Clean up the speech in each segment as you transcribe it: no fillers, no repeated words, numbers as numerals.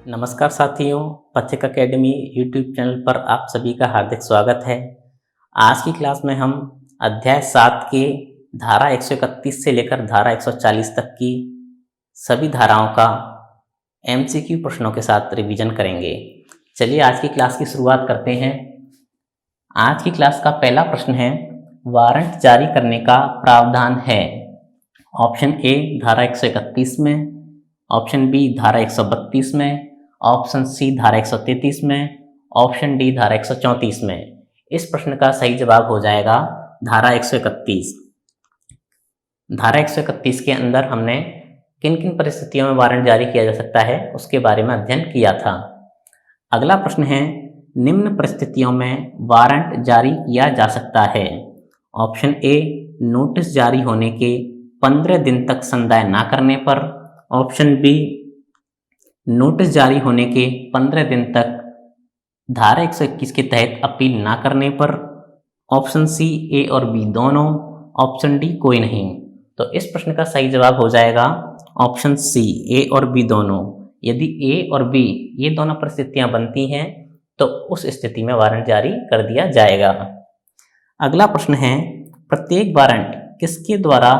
नमस्कार साथियों, पथिक अकेडमी यूट्यूब चैनल पर आप सभी का हार्दिक स्वागत है। आज की क्लास में हम अध्याय 7 के धारा 131 से लेकर धारा 140 तक की सभी धाराओं का एमसीक्यू प्रश्नों के साथ रिवीजन करेंगे। चलिए आज की क्लास की शुरुआत करते हैं। आज की क्लास का पहला प्रश्न है, वारंट जारी करने का प्रावधान है। ऑप्शन ए धारा 131 में, ऑप्शन बी धारा 132 में, ऑप्शन सी धारा 133 में, ऑप्शन डी धारा 134 में। इस प्रश्न का सही जवाब हो जाएगा धारा 131। धारा 131 के अंदर हमने किन किन परिस्थितियों में वारंट जारी किया जा सकता है उसके बारे में अध्ययन किया था। अगला प्रश्न है, निम्न परिस्थितियों में वारंट जारी किया जा सकता है। ऑप्शन ए नोटिस जारी होने के 15 दिन तक संदाय ना करने पर, ऑप्शन बी नोटिस जारी होने के 15 दिन तक धारा 121 के तहत अपील ना करने पर, ऑप्शन सी ए और बी दोनों, ऑप्शन डी कोई नहीं। तो इस प्रश्न का सही जवाब हो जाएगा ऑप्शन सी ए और बी दोनों। यदि ए और बी ये दोनों परिस्थितियां बनती हैं तो उस स्थिति में वारंट जारी कर दिया जाएगा। अगला प्रश्न है, प्रत्येक वारंट किसके द्वारा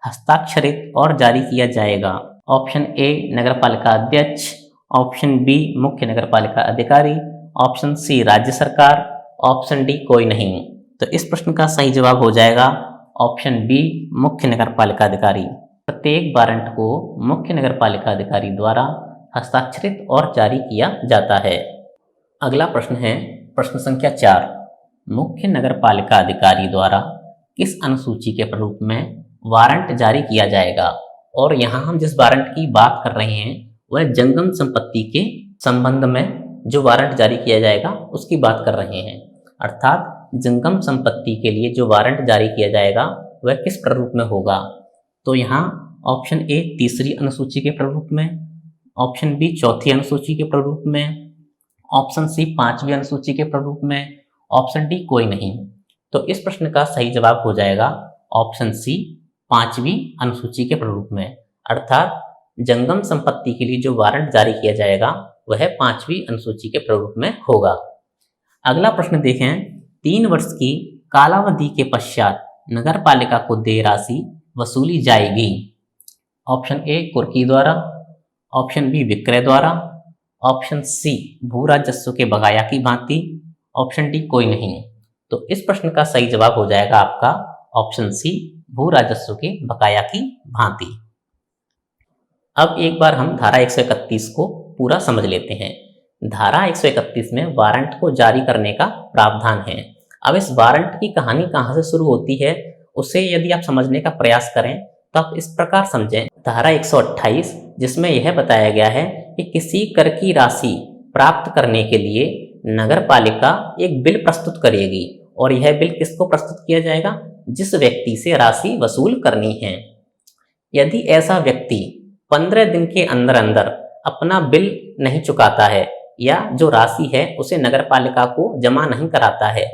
हस्ताक्षरित और जारी किया जाएगा। ऑप्शन ए नगरपालिका अध्यक्ष, ऑप्शन बी मुख्य नगरपालिका अधिकारी, ऑप्शन सी राज्य सरकार, ऑप्शन डी कोई नहीं। तो इस प्रश्न का सही जवाब हो जाएगा ऑप्शन बी मुख्य नगरपालिका अधिकारी। प्रत्येक वारंट को मुख्य नगरपालिका अधिकारी द्वारा हस्ताक्षरित और जारी किया जाता है। अगला प्रश्न है प्रश्न संख्या 4, मुख्य नगरपालिका अधिकारी द्वारा किस अनुसूची के प्रारूप में वारंट जारी किया जाएगा। और यहाँ हम जिस वारंट की बात कर रहे हैं वह जंगम संपत्ति के संबंध में जो वारंट जारी किया जाएगा उसकी बात कर रहे हैं। अर्थात जंगम संपत्ति के लिए जो वारंट जारी किया जाएगा वह किस प्रारूप में होगा। तो यहाँ ऑप्शन ए तीसरी अनुसूची के प्रारूप में, ऑप्शन बी चौथी अनुसूची के प्रारूप में, ऑप्शन सी पांचवी अनुसूची के प्रारूप में, ऑप्शन डी कोई नहीं। तो इस प्रश्न का सही जवाब हो जाएगा ऑप्शन सी पांचवी अनुसूची के प्रारूप में। अर्थात जंगम संपत्ति के लिए जो वारंट जारी किया जाएगा वह पांचवी अनुसूची के प्रारूप में होगा। अगला प्रश्न देखें, 3 वर्ष की कालावधि के पश्चात नगरपालिका को देय राशि वसूली जाएगी। ऑप्शन ए कुर्की द्वारा, ऑप्शन बी विक्रय द्वारा, ऑप्शन सी भू राजस्व के बकाया की भांति, ऑप्शन डी कोई नहीं। तो इस प्रश्न का सही जवाब हो जाएगा आपका ऑप्शन सी भू राजस्व के बकाया की भांति। अब एक बार हम धारा 131 को पूरा समझ लेते हैं। धारा 131 में वारंट को जारी करने का प्रावधान है। अब इस वारंट की कहानी कहाँ से शुरू होती है उसे यदि आप समझने का प्रयास करें तो आप इस प्रकार समझें। धारा 128 जिसमें यह बताया गया है कि किसी कर की राशि प्राप्त करने के लिए नगरपालिका एक बिल प्रस्तुत करेगी और यह बिल किसको प्रस्तुत किया जाएगा, जिस व्यक्ति से राशि वसूल करनी है। यदि ऐसा व्यक्ति 15 दिन के अंदर अंदर अपना बिल नहीं चुकाता है या जो राशि है उसे नगरपालिका को जमा नहीं कराता है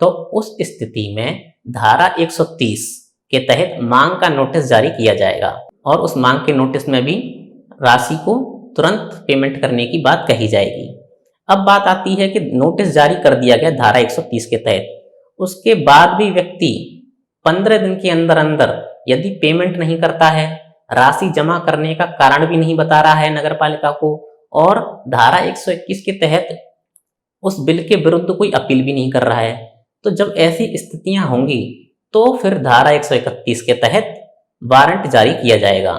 तो उस स्थिति में धारा 130 के तहत मांग का नोटिस जारी किया जाएगा और उस मांग के नोटिस में भी राशि को तुरंत पेमेंट करने की बात कही जाएगी। अब बात आती है कि नोटिस जारी कर दिया गया धारा 130 के तहत, उसके बाद भी व्यक्ति 15 दिन के अंदर अंदर यदि पेमेंट नहीं करता है, राशि जमा करने का कारण भी नहीं बता रहा है नगरपालिका को और धारा 121 के तहत उस बिल के विरुद्ध कोई अपील भी नहीं कर रहा है, तो जब ऐसी स्थितियां होंगी तो फिर धारा 131 के तहत वारंट जारी किया जाएगा।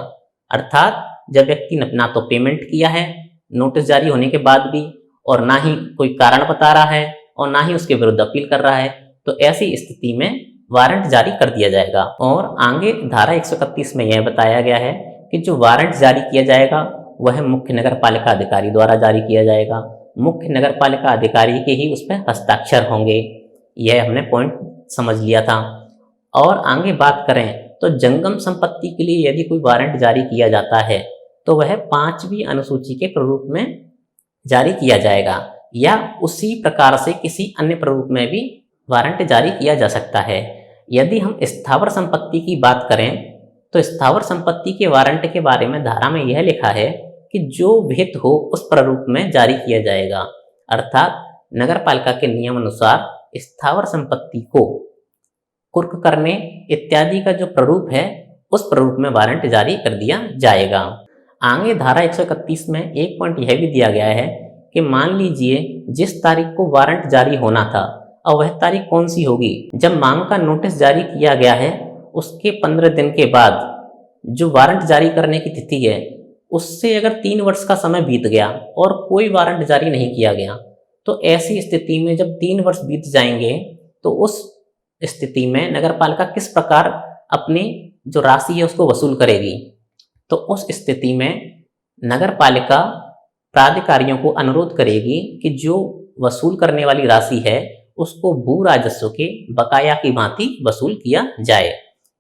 अर्थात जब व्यक्ति ने ना तो पेमेंट किया है नोटिस जारी होने के बाद भी और ना ही कोई कारण बता रहा है और ना ही उसके विरुद्ध अपील कर रहा है, तो ऐसी स्थिति में वारंट जारी कर दिया जाएगा। और आगे धारा 131 में यह बताया गया है कि जो वारंट जारी किया जाएगा वह मुख्य नगरपालिका अधिकारी द्वारा जारी किया जाएगा। मुख्य नगरपालिका अधिकारी के ही उस पर हस्ताक्षर होंगे। यह हमने पॉइंट समझ लिया था। और आगे बात करें तो जंगम संपत्ति के लिए यदि कोई वारंट जारी किया जाता है तो वह पांचवी अनुसूची के प्रारूप में जारी किया जाएगा या उसी प्रकार से किसी अन्य प्रारूप में भी वारंट जारी किया जा सकता है। यदि हम स्थावर संपत्ति की बात करें तो स्थावर संपत्ति के वारंट के बारे में धारा में यह लिखा है कि जो विहित हो उस प्रारूप में जारी किया जाएगा। अर्थात नगरपालिका के नियमानुसार स्थावर संपत्ति को कुर्क करने इत्यादि का जो प्रारूप है उस प्रारूप में वारंट जारी कर दिया जाएगा। आगे धारा 131 में एक पॉइंट यह भी दिया गया है कि मान लीजिए जिस तारीख को वारंट जारी होना था, अब वह तारीख कौन सी होगी? जब मांग का नोटिस जारी किया गया है उसके 15 दिन के बाद जो वारंट जारी करने की तिथि है उससे अगर 3 वर्ष का समय बीत गया और कोई वारंट जारी नहीं किया गया, तो ऐसी स्थिति में जब 3 वर्ष बीत जाएंगे तो उस स्थिति में नगरपालिका किस प्रकार अपनी जो राशि है उसको वसूल करेगी? तो उस स्थिति में नगरपालिका प्राधिकारियों को अनुरोध करेगी कि जो वसूल करने वाली राशि है उसको भू राजस्व के बकाया की भांति वसूल किया जाए।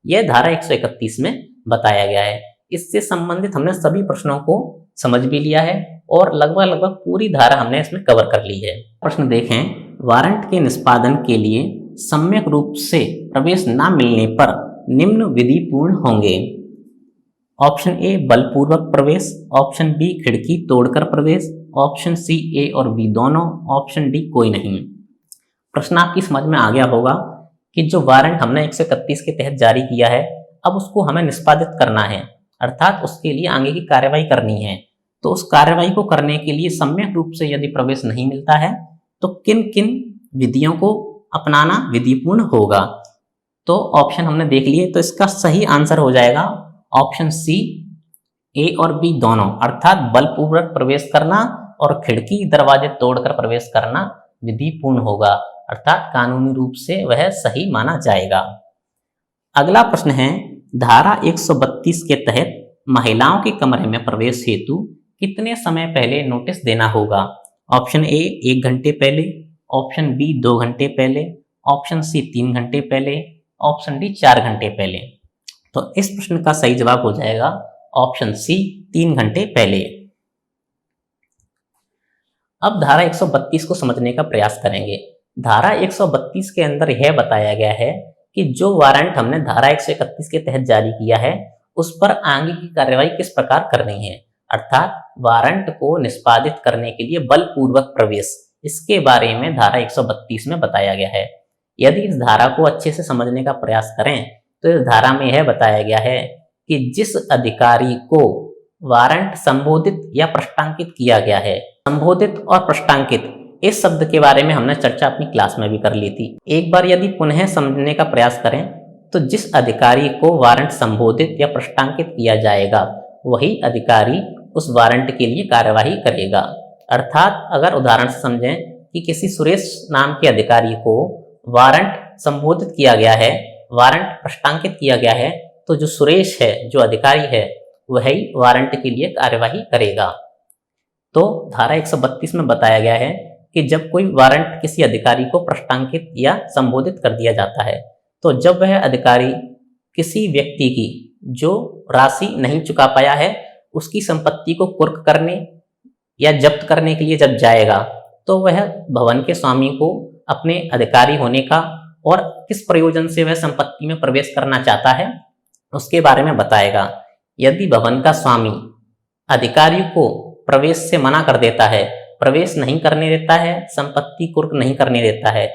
यह धारा 131 में बताया गया है। इससे संबंधित हमने सभी प्रश्नों को समझ भी लिया है और लगभग पूरी धारा हमने इसमें कवर कर ली है। प्रश्न देखें, वारंट के निष्पादन के लिए सम्यक रूप से प्रवेश न मिलने पर निम्न विधि पूर्ण होंगे। ऑप्शन ए बलपूर्वक प्रवेश, ऑप्शन बी खिड़की तोड़कर प्रवेश, ऑप्शन सी ए और बी दोनों, ऑप्शन डी कोई नहीं। प्रश्न आपकी समझ में आ गया होगा कि जो वारंट हमने 131 के तहत जारी किया है अब उसको हमें निष्पादित करना है, अर्थात उसके लिए आगे की कार्यवाही करनी है। तो उस कार्यवाही को करने के लिए सम्यक रूप से यदि प्रवेश नहीं मिलता है तो किन किन विधियों को अपनाना विधिपूर्ण होगा? तो ऑप्शन हमने देख लिए, तो इसका सही आंसर हो जाएगा ऑप्शन सी, ए और बी दोनों, अर्थात बलपूर्वक प्रवेश करना और खिड़की दरवाजे तोड़कर प्रवेश करना विधिपूर्ण होगा, अर्थात कानूनी रूप से वह सही माना जाएगा। अगला प्रश्न है, धारा 132 के तहत महिलाओं के कमरे में प्रवेश हेतु कितने समय पहले नोटिस देना होगा? ऑप्शन ए 1 घंटे पहले, ऑप्शन बी 2 घंटे पहले, ऑप्शन सी 3 घंटे पहले, ऑप्शन डी 4 घंटे पहले। तो इस प्रश्न का सही जवाब हो जाएगा ऑप्शन सी 3 घंटे पहले। अब धारा 132 को समझने का प्रयास करेंगे। धारा 132 के अंदर यह बताया गया है कि जो वारंट हमने धारा 131 के तहत जारी किया है उस पर आगे की कार्यवाही किस प्रकार करनी है, अर्थात वारंट को निष्पादित करने के लिए बलपूर्वक प्रवेश, इसके बारे में धारा 132 में बताया गया है। यदि इस धारा को अच्छे से समझने का प्रयास करें तो इस धारा में यह बताया गया है कि जिस अधिकारी को वारंट संबोधित या प्रश्नांकित किया गया है, संबोधित और प्रश्नांकित इस शब्द के बारे में हमने चर्चा अपनी क्लास में भी कर ली थी। एक बार यदि पुनः समझने का प्रयास करें तो जिस अधिकारी को वारंट संबोधित या प्रश्नांकित किया जाएगा वही अधिकारी उस वारंट के लिए कार्यवाही करेगा। अर्थात अगर उदाहरण से समझें कि किसी सुरेश नाम के अधिकारी को वारंट संबोधित किया गया है, वारंट प्रश्नांकित किया गया है, तो जो सुरेश है, जो अधिकारी है, वही वारंट के लिए कार्यवाही करेगा। तो धारा 132 में बताया गया है कि जब कोई वारंट किसी अधिकारी को प्रश्नांकित या संबोधित कर दिया जाता है तो जब वह अधिकारी किसी व्यक्ति की जो राशि नहीं चुका पाया है उसकी संपत्ति को कुर्क करने या जब्त करने के लिए जब जाएगा तो वह भवन के स्वामी को अपने अधिकारी होने का और किस प्रयोजन से वह संपत्ति में प्रवेश करना चाहता है उसके बारे में बताएगा। यदि भवन का स्वामी अधिकारी को प्रवेश से मना कर देता है, प्रवेश नहीं करने देता है, संपत्ति कुर्क नहीं करने देता है,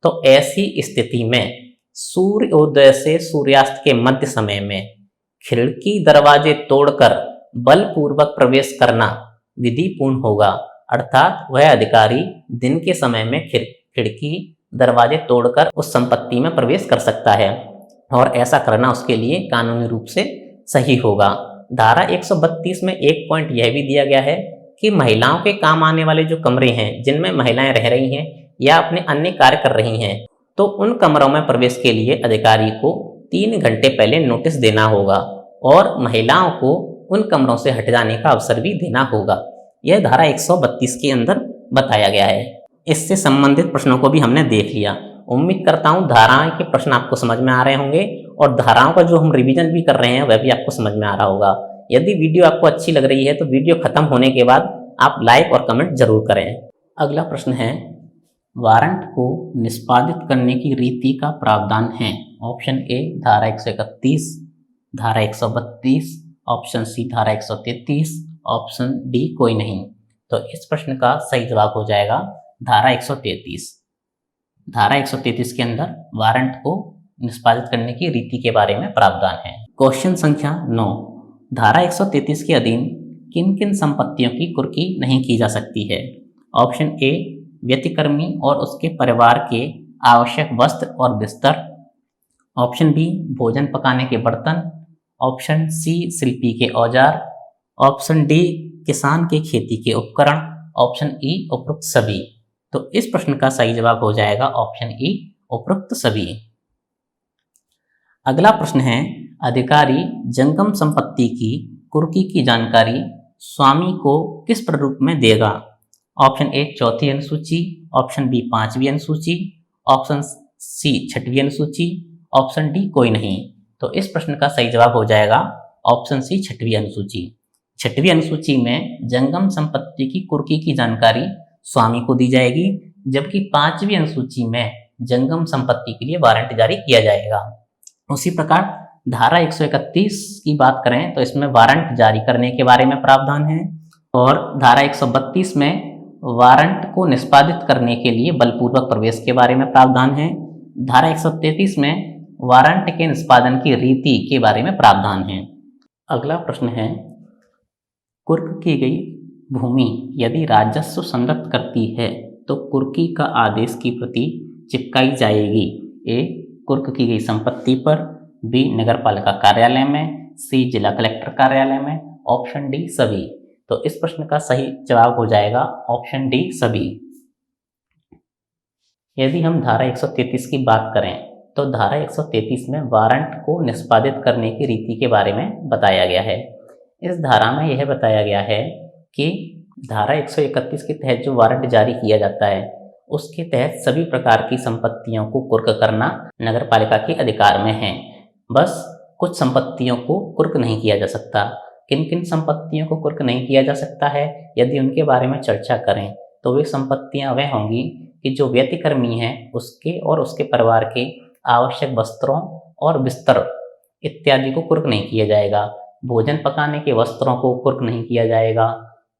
तो ऐसी स्थिति में सूर्योदय से सूर्यास्त के मध्य समय में खिड़की दरवाजे तोड़कर बलपूर्वक प्रवेश करना विधिपूर्ण होगा। अर्थात वह अधिकारी दिन के समय में खिड़की दरवाजे तोड़कर उस संपत्ति में प्रवेश कर सकता है और ऐसा करना उसके लिए कानूनी रूप से सही होगा। धारा 132 में एक पॉइंट यह भी दिया गया है कि महिलाओं के काम आने वाले जो कमरे हैं जिनमें महिलाएं रह रही हैं या अपने अन्य कार्य कर रही हैं तो उन कमरों में प्रवेश के लिए अधिकारी को 3 घंटे पहले नोटिस देना होगा और महिलाओं को उन कमरों से हट जाने का अवसर भी देना होगा। यह धारा 132 के अंदर बताया गया है। इससे संबंधित प्रश्नों को भी हमने देख लिया। उम्मीद करता हूँ धाराएं के प्रश्न आपको समझ में आ रहे होंगे और धाराओं का जो हम रिवीजन भी कर रहे हैं वह भी आपको समझ में आ रहा होगा। यदि वीडियो आपको अच्छी लग रही है तो वीडियो खत्म होने के बाद आप लाइक और कमेंट जरूर करें। अगला प्रश्न है, वारंट को निष्पादित करने की रीति का प्रावधान है। ऑप्शन ए धारा 131, धारा 132, ऑप्शन सी धारा 133, ऑप्शन डी कोई नहीं। तो इस प्रश्न का सही जवाब हो जाएगा धारा 133। धारा 133 के अंदर वारंट को निष्पादित करने की रीति के बारे में प्रावधान है। क्वेश्चन संख्या 9, धारा 133 के अधीन किन किन संपत्तियों की कुर्की नहीं की जा सकती है? ऑप्शन ए, व्यतिक्रमी और उसके परिवार के आवश्यक वस्त्र और बिस्तर। ऑप्शन बी, भोजन पकाने के बर्तन। ऑप्शन सी, शिल्पी के औजार। ऑप्शन डी, किसान के खेती के उपकरण। ऑप्शन ई, उपरोक्त सभी। तो इस प्रश्न का सही जवाब हो जाएगा ऑप्शन ई, उपरोक्त सभी। अगला प्रश्न है, अधिकारी जंगम संपत्ति की कुर्की की जानकारी स्वामी को किस प्रारूप में देगा? ऑप्शन ए, चौथी अनुसूची। ऑप्शन बी, पांचवी अनुसूची। ऑप्शन सी, छठवीं अनुसूची। ऑप्शन डी कोई नहीं। तो इस प्रश्न का सही जवाब हो जाएगा ऑप्शन सी, छठवीं अनुसूची। छठवीं अनुसूची में जंगम संपत्ति की कुर्की की जानकारी स्वामी को दी जाएगी, जबकि पांचवी अनुसूची में जंगम संपत्ति के लिए वारंट जारी किया जाएगा। उसी प्रकार धारा 131 की बात करें तो इसमें वारंट जारी करने के बारे में प्रावधान है, और धारा 132 में वारंट को निष्पादित करने के लिए बलपूर्वक प्रवेश के बारे में प्रावधान है। धारा 133 में वारंट के निष्पादन की रीति के बारे में प्रावधान है। अगला प्रश्न है, कुर्क की गई भूमि यदि राजस्व संगत करती है तो कुर्की का आदेश की प्रति चिपकाई जाएगी? ए, कुर्क की गई संपत्ति पर। बी, नगरपालिका कार्यालय में। सी, जिला कलेक्टर कार्यालय में। ऑप्शन डी, सभी। तो इस प्रश्न का सही जवाब हो जाएगा ऑप्शन डी, सभी। यदि हम धारा 133 की बात करें तो धारा 133 में वारंट को निष्पादित करने की रीति के बारे में बताया गया है। इस धारा में यह बताया गया है कि धारा 131 के तहत जो वारंट जारी किया जाता है उसके तहत सभी प्रकार की संपत्तियों को कुर्क करना नगरपालिका के अधिकार में है। बस कुछ संपत्तियों को कुर्क नहीं किया जा सकता। किन किन संपत्तियों को कुर्क नहीं किया जा सकता है, यदि उनके बारे में चर्चा करें तो वे संपत्तियां वह होंगी कि जो व्यतिक्रमी हैं उसके और उसके परिवार के आवश्यक वस्त्रों और बिस्तर इत्यादि को कुर्क नहीं किया जाएगा। भोजन पकाने के वस्त्रों को कुर्क नहीं किया जाएगा।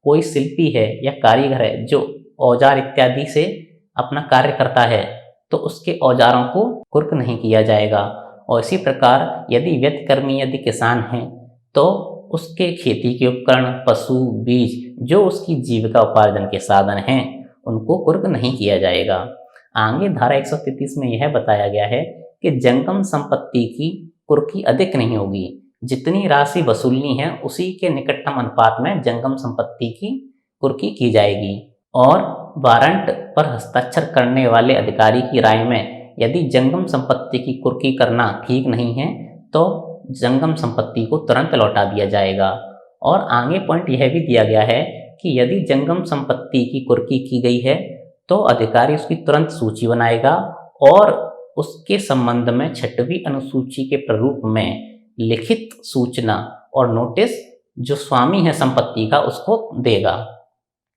कोई शिल्पी है या कारीगर है जो औजार इत्यादि से अपना कार्य करता है तो उसके औजारों को कुर्क नहीं किया जाएगा। और इसी प्रकार यदि व्यतिक्रमी यदि किसान हैं तो उसके खेती के उपकरण, पशु, बीज जो उसकी जीविका उपार्जन के साधन हैं उनको कुर्क नहीं किया जाएगा। आगे धारा 133 में यह बताया गया है कि जंगम संपत्ति की कुर्की अधिक नहीं होगी। जितनी राशि वसूलनी है उसी के निकटतम अनुपात में जंगम संपत्ति की कुर्की की जाएगी। और वारंट पर हस्ताक्षर करने वाले अधिकारी की राय में यदि जंगम संपत्ति की कुर्की करना ठीक नहीं है तो जंगम संपत्ति को तुरंत लौटा दिया जाएगा। और आगे पॉइंट यह भी दिया गया है कि यदि जंगम संपत्ति की कुर्की की गई है तो अधिकारी उसकी तुरंत सूची बनाएगा और उसके संबंध में छठवीं अनुसूची के प्रारूप में लिखित सूचना और नोटिस जो स्वामी है संपत्ति का उसको देगा।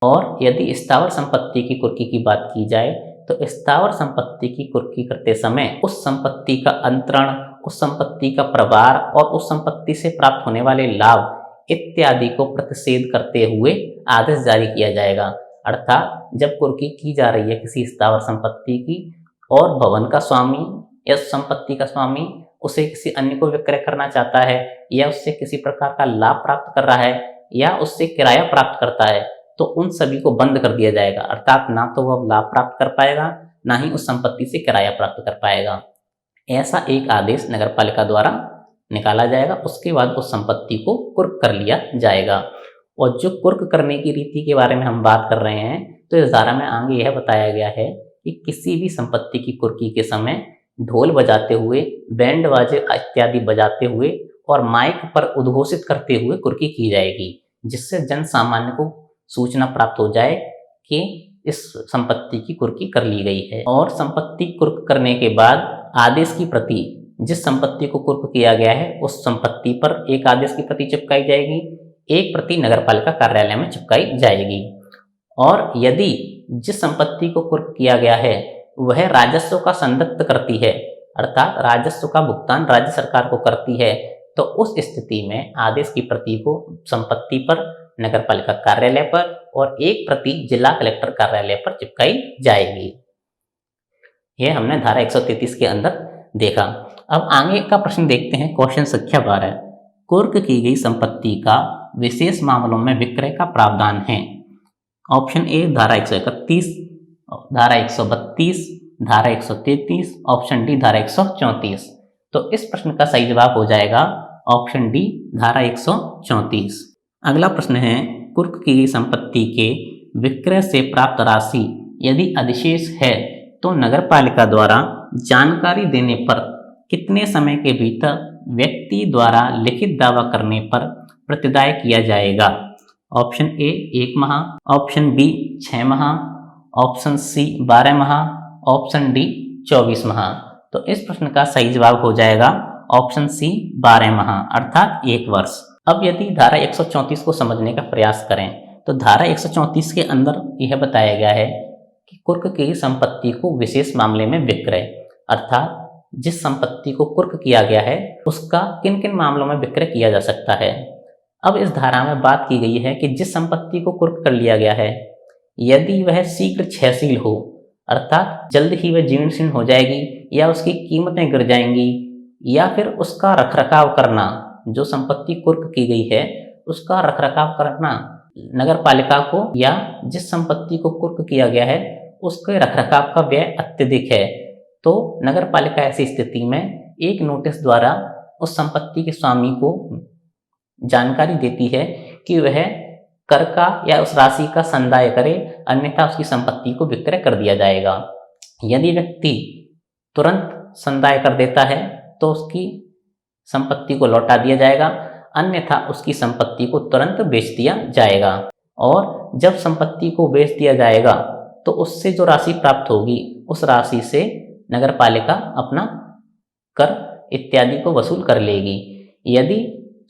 और यदि स्थावर संपत्ति की कुर्की की बात की जाए तो स्थावर संपत्ति की कुर्की करते समय उस संपत्ति का अंतरण, उस संपत्ति का प्रभार और उस संपत्ति से प्राप्त होने वाले लाभ इत्यादि को प्रतिषेध करते हुए आदेश जारी किया जाएगा। अर्थात जब कुर्की की जा रही है किसी स्थावर संपत्ति की और भवन का स्वामी या संपत्ति का स्वामी उसे किसी अन्य को विक्रय करना चाहता है या उससे किसी प्रकार का लाभ प्राप्त कर रहा है या उससे किराया प्राप्त करता है तो उन सभी को बंद कर दिया जाएगा। अर्थात ना तो वह लाभ प्राप्त कर पाएगा ना ही उस संपत्ति से किराया प्राप्त कर पाएगा। ऐसा एक आदेश नगरपालिका द्वारा निकाला जाएगा। उसके बाद उस संपत्ति को कुर्क कर लिया जाएगा। और जो कुर्क करने की रीति के बारे में हम बात कर रहे हैं तो इस धारा में आगे यह बताया गया है कि किसी भी संपत्ति की कुर्की के समय ढोल बजाते हुए, बैंड बाजे इत्यादि बजाते हुए और माइक पर उद्घोषित करते हुए कुर्की की जाएगी, जिससे जन सामान्य को सूचना प्राप्त हो जाए कि इस संपत्ति की कुर्की कर ली गई है। और संपत्ति कुर्क करने के बाद आदेश की प्रति जिस संपत्ति को कुर्क किया गया है उस संपत्ति पर एक आदेश की प्रति चिपकाई जाएगी, एक प्रति नगरपालिका कार्यालय में चिपकाई जाएगी। और यदि जिस संपत्ति को कुर्क किया गया है वह राजस्व का संदत्त करती है, अर्थात राजस्व का भुगतान राज्य सरकार को करती है, तो उस स्थिति में आदेश की प्रति को संपत्ति पर नगर पालिका कार्यालय पर और 1 प्रति जिला कलेक्टर कार्यालय पर चिपकाई जाएगी। यह हमने धारा 133 के अंदर देखा। अब आगे का प्रश्न देखते हैं, क्वेश्चन संख्या 12। कुर्क की गई संपत्ति का विशेष मामलों में विक्रय का प्रावधान है। ऑप्शन ए धारा 131, धारा 132, धारा 133, ऑप्शन डी धारा 134। तो इस प्रश्न का सही जवाब हो जाएगा ऑप्शन डी धारा 134। अगला प्रश्न है, कुर्क की गई संपत्ति के विक्रय से प्राप्त राशि यदि अधिशेष है तो नगर पालिका द्वारा जानकारी देने पर कितने समय के भीतर व्यक्ति द्वारा लिखित दावा करने पर प्रतिदाय किया जाएगा। ऑप्शन ए 1 माह, ऑप्शन बी 6 माह, ऑप्शन सी 12 माह, ऑप्शन डी 24 माह। तो इस प्रश्न का सही जवाब हो जाएगा ऑप्शन सी 12 माह अर्थात 1 वर्ष। अब यदि धारा 134 को समझने का प्रयास करें तो धारा 134 के अंदर यह बताया गया है कि कुर्क की संपत्ति को विशेष मामले में विक्रय, अर्थात जिस संपत्ति को कुर्क किया गया है उसका किन किन मामलों में विक्रय किया जा सकता है। अब इस धारा में बात की गई है कि जिस संपत्ति को कुर्क कर लिया गया है यदि वह शीघ्र क्षयशील हो, अर्थात जल्द ही वह जीर्णशीर्ण हो जाएगी या उसकी कीमतें गिर जाएंगी, या फिर उसका रखरखाव करना, जो संपत्ति कुर्क की गई है उसका रखरखाव करना नगर पालिका को, या जिस संपत्ति को कुर्क किया गया है उसके रखरखाव का व्यय अत्यधिक है, तो नगर पालिका ऐसी स्थिति में एक नोटिस द्वारा उस संपत्ति के स्वामी को जानकारी देती है कि वह कर का या उस राशि का संदाय करे, अन्यथा उसकी संपत्ति को विक्रय कर दिया जाएगा। यदि व्यक्ति तुरंत संदाय कर देता है तो उसकी संपत्ति को लौटा दिया जाएगा, अन्यथा उसकी संपत्ति को तुरंत बेच दिया जाएगा। और जब संपत्ति को बेच दिया जाएगा तो उससे जो राशि प्राप्त होगी उस राशि से नगर पालिका अपना कर इत्यादि को वसूल कर लेगी। यदि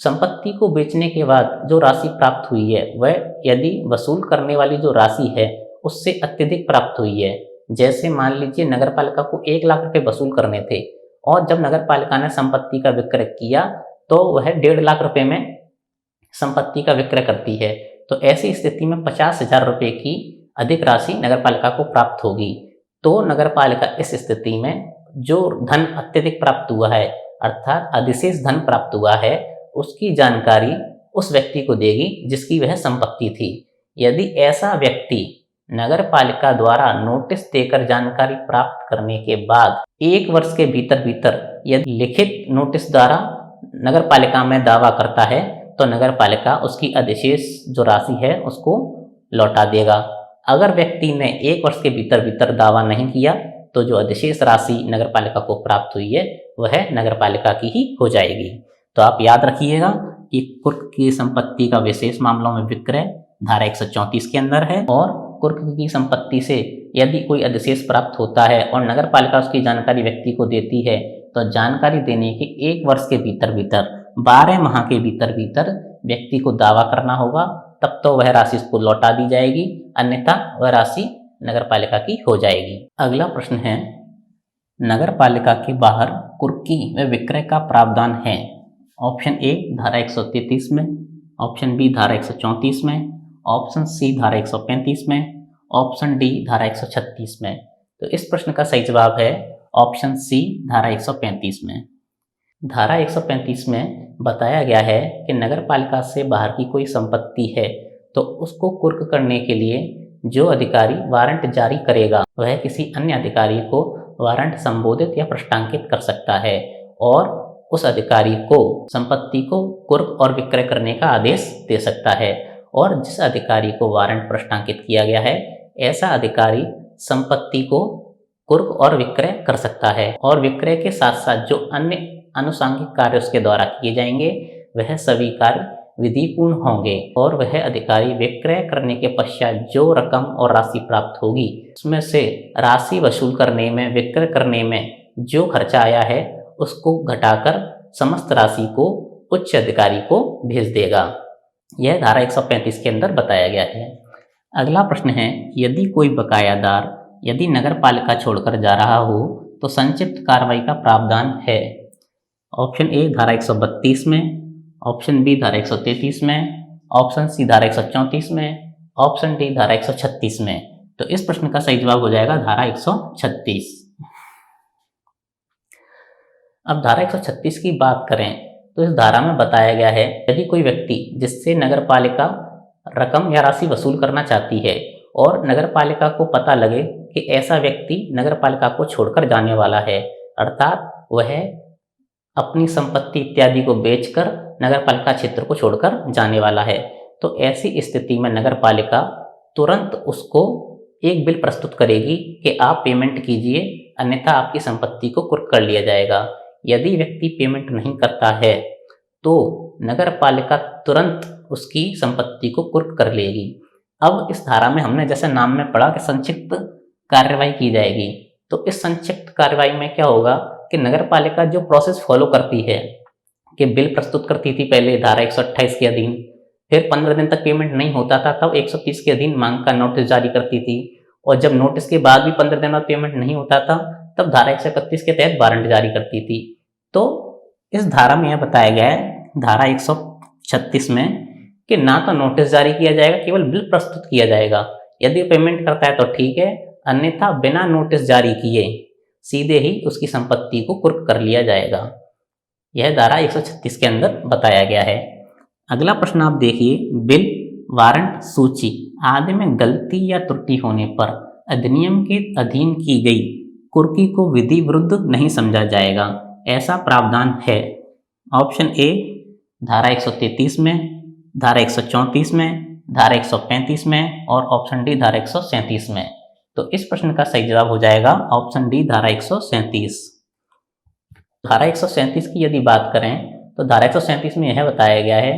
संपत्ति को बेचने के बाद जो राशि प्राप्त हुई है वह यदि वसूल करने वाली जो राशि है उससे अत्यधिक प्राप्त हुई है, जैसे मान लीजिए नगर पालिका को 1 लाख रुपए वसूल करने थे और जब नगर पालिका ने संपत्ति का विक्रय किया तो वह 1.5 लाख रुपए में संपत्ति का विक्रय करती है, तो ऐसी स्थिति में 50,000 रुपए की अधिक राशि नगर पालिका को प्राप्त होगी। तो नगर पालिका इस स्थिति में जो धन अत्यधिक प्राप्त हुआ है, अर्थात अधिशेष धन प्राप्त हुआ है, उसकी जानकारी उस व्यक्ति को देगी जिसकी वह संपत्ति थी। यदि ऐसा व्यक्ति नगर पालिका द्वारा नोटिस देकर जानकारी प्राप्त करने के बाद 1 वर्ष के भीतर यदि लिखित नोटिस द्वारा नगर पालिका में दावा करता है तो नगर पालिका उसकी अधिशेष जो राशि है उसको लौटा देगा। अगर व्यक्ति ने 1 वर्ष के भीतर दावा नहीं किया तो जो अधिशेष राशि नगर पालिका को प्राप्त हुई है वह नगर पालिका की ही हो जाएगी। तो आप याद रखिएगा कि कुर्क की संपत्ति का विशेष मामलों में विक्रय धारा 134 के अंदर है, और कुर्क की संपत्ति से यदि कोई अधिशेष प्राप्त होता है और नगर पालिका उसकी जानकारी व्यक्ति को देती है तो जानकारी देने के 1 वर्ष के भीतर 12 माह के भीतर व्यक्ति को दावा करना होगा, तब तो वह राशि उसको लौटा दी जाएगी, अन्यथा वह राशि नगर पालिका की हो जाएगी। अगला प्रश्न है, नगर पालिका के बाहर कुर्की व विक्रय का प्रावधान है। ऑप्शन ए धारा 133 में, ऑप्शन बी धारा 134 में, ऑप्शन सी धारा 135 में, ऑप्शन डी धारा 136 में। तो इस प्रश्न का सही जवाब है ऑप्शन सी धारा 135 में। धारा 135 में बताया गया है कि नगर पालिका से बाहर की कोई संपत्ति है तो उसको कुर्क करने के लिए जो अधिकारी वारंट जारी करेगा वह किसी अन्य अधिकारी को वारंट संबोधित या प्रश्नांकित कर सकता है और उस अधिकारी को संपत्ति को कुर्क और विक्रय करने का आदेश दे सकता है। और जिस अधिकारी को वारंट प्रश्नांकित किया गया है ऐसा अधिकारी संपत्ति को कुर्क और विक्रय कर सकता है, और विक्रय के साथ साथ जो अन्य आनुषंगिक कार्य उसके द्वारा किए जाएंगे वह सभी कार्य विधिपूर्ण होंगे, और वह अधिकारी विक्रय करने के पश्चात जो रकम और राशि प्राप्त होगी उसमें से राशि वसूल करने में, विक्रय करने में जो खर्चा आया है उसको घटाकर समस्त राशि को उच्च अधिकारी को भेज देगा। यह धारा 135 के अंदर बताया गया है। अगला प्रश्न है, यदि कोई बकायादार यदि नगर पालिका छोड़कर जा रहा हो तो संक्षिप्त कार्रवाई का प्रावधान है। ऑप्शन ए धारा 132 में, ऑप्शन बी धारा 133 में, ऑप्शन सी धारा 134 में, ऑप्शन डी धारा 136 में। तो इस प्रश्न का सही जवाब हो जाएगा धारा 136। अब धारा 136 की बात करें तो इस धारा में बताया गया है, यदि कोई व्यक्ति जिससे नगरपालिका रकम या राशि वसूल करना चाहती है और नगरपालिका को पता लगे कि ऐसा व्यक्ति नगरपालिका को छोड़कर जाने वाला है, अर्थात वह अपनी संपत्ति इत्यादि को बेचकर नगरपालिका क्षेत्र को छोड़कर जाने वाला है, तो ऐसी स्थिति में नगरपालिका तुरंत उसको एक बिल प्रस्तुत करेगी कि आप पेमेंट कीजिए, अन्यथा आपकी संपत्ति को कुर्क कर लिया जाएगा। यदि व्यक्ति पेमेंट नहीं करता है तो नगरपालिका तुरंत उसकी संपत्ति को कुर्क कर लेगी। अब इस धारा में हमने जैसे नाम में पढ़ा कि संक्षिप्त कार्रवाई की जाएगी, तो इस संक्षिप्त कार्रवाई में क्या होगा कि नगरपालिका जो प्रोसेस फॉलो करती है कि बिल प्रस्तुत करती थी पहले धारा 128 के अधीन, फिर 15 दिन तक पेमेंट नहीं होता था तब 130 के अधीन मांग का नोटिस जारी करती थी, और जब नोटिस के बाद भी 15 दिन बाद पेमेंट नहीं होता था तब धारा 131 के तहत वारंट जारी करती थी। तो इस धारा में यह बताया गया है धारा 136 में कि ना तो नोटिस जारी किया जाएगा, केवल बिल प्रस्तुत किया जाएगा। यदि पेमेंट करता है तो ठीक है, अन्यथा बिना नोटिस जारी किए सीधे ही उसकी संपत्ति को कुर्क कर लिया जाएगा। यह धारा 136 के अंदर बताया गया है। अगला प्रश्न आप देखिए, बिल, वारंट, सूची आदि में गलती या त्रुटि होने पर अधिनियम के अधीन की गई कुर्की को विधि विरुद्ध नहीं समझा जाएगा, ऐसा प्रावधान है। ऑप्शन ए धारा 133 में, धारा 134 में, धारा 135 में और ऑप्शन डी धारा 137 में। तो इस प्रश्न का सही जवाब हो जाएगा ऑप्शन डी धारा 137। धारा 137 की यदि बात करें तो धारा 137 में यह बताया गया है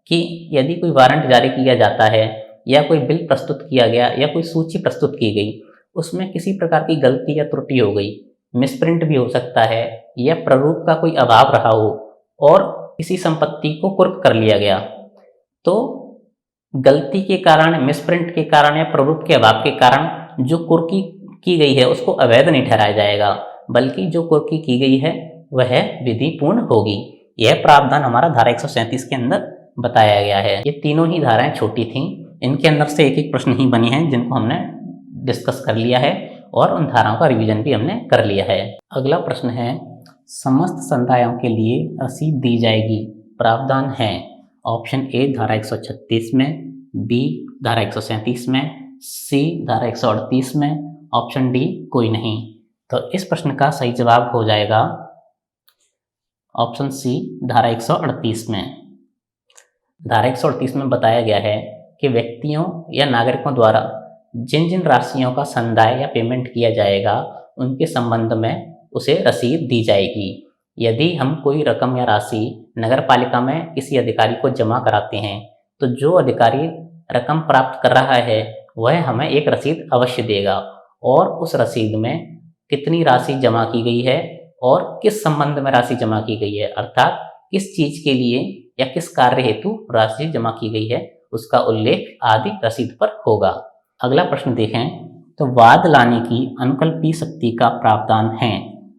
कि यदि कोई वारंट जारी किया जाता है या कोई बिल प्रस्तुत किया गया या कोई सूची प्रस्तुत की गई, उसमें किसी प्रकार की गलती या त्रुटि हो गई, मिसप्रिंट भी हो सकता है या प्रारूप का कोई अभाव रहा हो और किसी संपत्ति को कुर्क कर लिया गया, तो गलती के कारण, मिसप्रिंट के कारण या प्रारूप के अभाव के कारण जो कुर्की की गई है उसको अवैध नहीं ठहराया जाएगा, बल्कि जो कुर्की की गई है वह विधिपूर्ण होगी। यह प्रावधान हमारा धारा 137 के अंदर बताया गया है। ये तीनों ही धाराएं छोटी थीं, इनके अंदर से एक एक प्रश्न ही बने हैं जिनको हमने डिस्कस कर लिया है और उन धाराओं का रिवीजन भी हमने कर लिया है। अगला प्रश्न है, समस्त संदायों के लिए रसीद दी जाएगी, प्रावधान है। ऑप्शन ए धारा 136 में, बी धारा 137 में, सी धारा 138 में, ऑप्शन डी कोई नहीं। तो इस प्रश्न का सही जवाब हो जाएगा ऑप्शन सी धारा 138 में। धारा 138 में बताया गया है कि व्यक्तियों या नागरिकों द्वारा जिन जिन राशियों का संदाय या पेमेंट किया जाएगा उनके संबंध में उसे रसीद दी जाएगी। यदि हम कोई रकम या राशि नगरपालिका में किसी अधिकारी को जमा कराते हैं तो जो अधिकारी रकम प्राप्त कर रहा है वह हमें एक रसीद अवश्य देगा, और उस रसीद में कितनी राशि जमा की गई है और किस संबंध में राशि जमा की गई है, अर्थात किस चीज के लिए या किस कार्य हेतु राशि जमा की गई है, उसका उल्लेख आदि रसीद पर होगा। अगला प्रश्न देखें तो वाद लाने की अनुकल्पी शक्ति का प्रावधान है।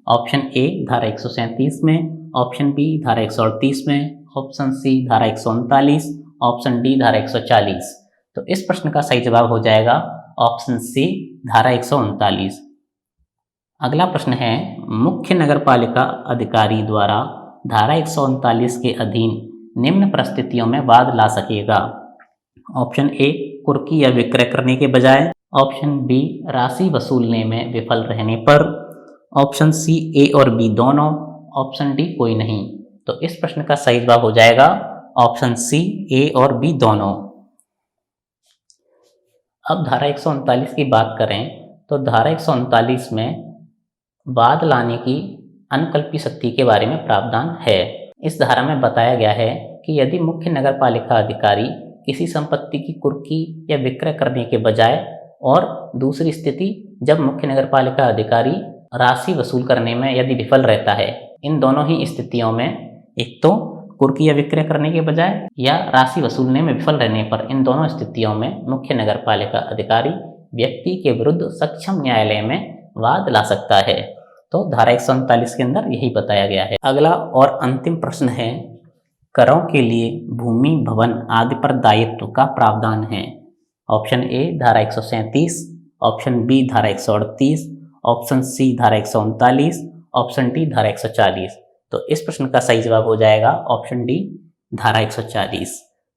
ऑप्शन ए धारा 137 में, ऑप्शन बी धारा 138 में, ऑप्शन सी धारा 139, ऑप्शन डी धारा 140। तो इस प्रश्न का सही जवाब हो जाएगा ऑप्शन सी धारा 139। अगला प्रश्न है, मुख्य नगरपालिका अधिकारी द्वारा धारा 139 के अधीन निम्न परिस्थितियों में वाद ला सकेगा। ऑप्शन ए कुर्की या विक्रय करने के बजाय, ऑप्शन बी राशि वसूलने में विफल रहने पर, ऑप्शन सी ए और बी दोनों, ऑप्शन डी कोई नहीं। तो इस प्रश्न का सही जवाब हो जाएगा ऑप्शन सी ए और बी दोनों। अब धारा 139 की बात करें तो धारा 139 में वाद लाने की अनुकल्पी शक्ति के बारे में प्रावधान है। इस धारा में बताया गया है कि यदि मुख्य नगरपालिका अधिकारी किसी संपत्ति की कुर्की या विक्रय करने के बजाय, और दूसरी स्थिति जब मुख्य नगरपालिका अधिकारी राशि वसूल करने में यदि विफल रहता है, इन दोनों ही स्थितियों में, एक तो कुर्की या विक्रय करने के बजाय या राशि वसूलने में विफल रहने पर, इन दोनों स्थितियों में मुख्य नगरपालिका अधिकारी व्यक्ति के विरुद्ध सक्षम न्यायालय में वाद ला सकता है। तो धारा 139 के अंदर यही बताया गया है। अगला और अंतिम प्रश्न है, करों के लिए भूमि भवन आदि पर दायित्व का प्रावधान है? ऑप्शन ए धारा 137, ऑप्शन बी धारा 138, ऑप्शन सी धारा 139, ऑप्शन डी धारा 140। तो इस प्रश्न का सही जवाब हो जाएगा ऑप्शन डी धारा 140।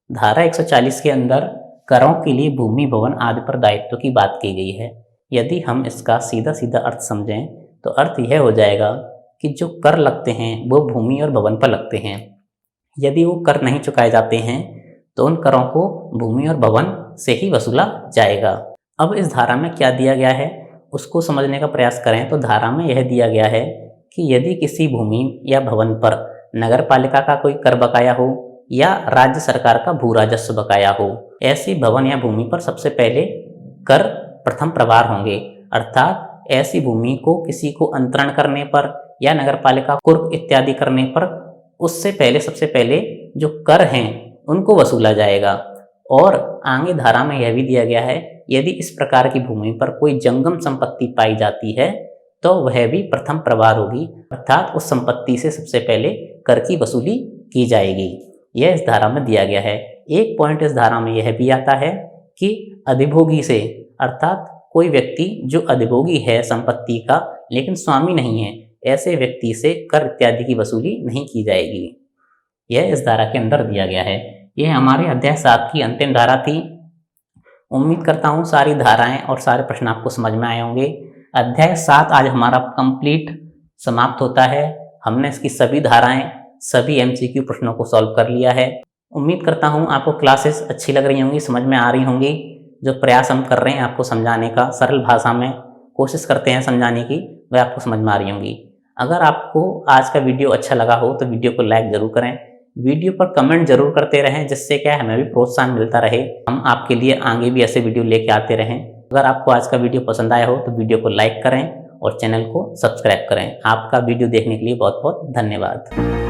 धारा 140 के अंदर करों के लिए भूमि भवन आदि पर दायित्व की बात की गई है। यदि हम इसका सीधा सीधा अर्थ समझें तो अर्थ यह हो जाएगा कि जो कर लगते हैं वो भूमि और भवन पर लगते हैं। यदि वो कर नहीं चुकाए जाते हैं तो उन करों को भूमि और भवन से ही वसूला जाएगा। अब इस धारा में क्या दिया गया है उसको समझने का प्रयास करें तो धारा में यह दिया गया है कि यदि किसी भूमि या भवन पर नगर पालिका का कोई कर बकाया हो या राज्य सरकार का भू राजस्व बकाया हो, ऐसी भवन या भूमि पर सबसे पहले कर प्रथम प्रवाह होंगे। अर्थात ऐसी भूमि को किसी को अंतरण करने पर या नगर पालिका कुर्क इत्यादि करने पर उससे पहले सबसे पहले जो कर हैं उनको वसूला जाएगा। और आगे धारा में यह भी दिया गया है यदि इस प्रकार की भूमि पर कोई जंगम संपत्ति पाई जाती है तो वह भी प्रथम प्रवाह होगी, अर्थात उस संपत्ति से सबसे पहले कर की वसूली की जाएगी। यह इस धारा में दिया गया है। एक पॉइंट इस धारा में यह भी आता है कि अधिभोगी से, अर्थात कोई व्यक्ति जो अधिभोगी है संपत्ति का लेकिन स्वामी नहीं है, ऐसे व्यक्ति से कर इत्यादि की वसूली नहीं की जाएगी। यह इस धारा के अंदर दिया गया है। यह हमारे अध्याय 7 की अंतिम धारा थी। उम्मीद करता हूँ सारी धाराएं और सारे प्रश्न आपको समझ में आए होंगे। अध्याय 7 आज हमारा कंप्लीट समाप्त होता है। हमने इसकी सभी धाराएं, सभी एमसीक्यू प्रश्नों को सॉल्व कर लिया है। उम्मीद करता हूँ आपको क्लासेस अच्छी लग रही होंगी, समझ में आ रही होंगी। जो प्रयास हम कर रहे हैं आपको समझाने का, सरल भाषा में कोशिश करते हैं समझाने की, वह आपको समझ में आ रही होंगी। अगर आपको आज का वीडियो अच्छा लगा हो तो वीडियो को लाइक जरूर करें, वीडियो पर कमेंट जरूर करते रहें, जिससे क्या हमें भी प्रोत्साहन मिलता रहे, हम आपके लिए आगे भी ऐसे वीडियो लेके आते रहें। अगर आपको आज का वीडियो पसंद आया हो तो वीडियो को लाइक करें और चैनल को सब्सक्राइब करें। आपका वीडियो देखने के लिए बहुत बहुत धन्यवाद।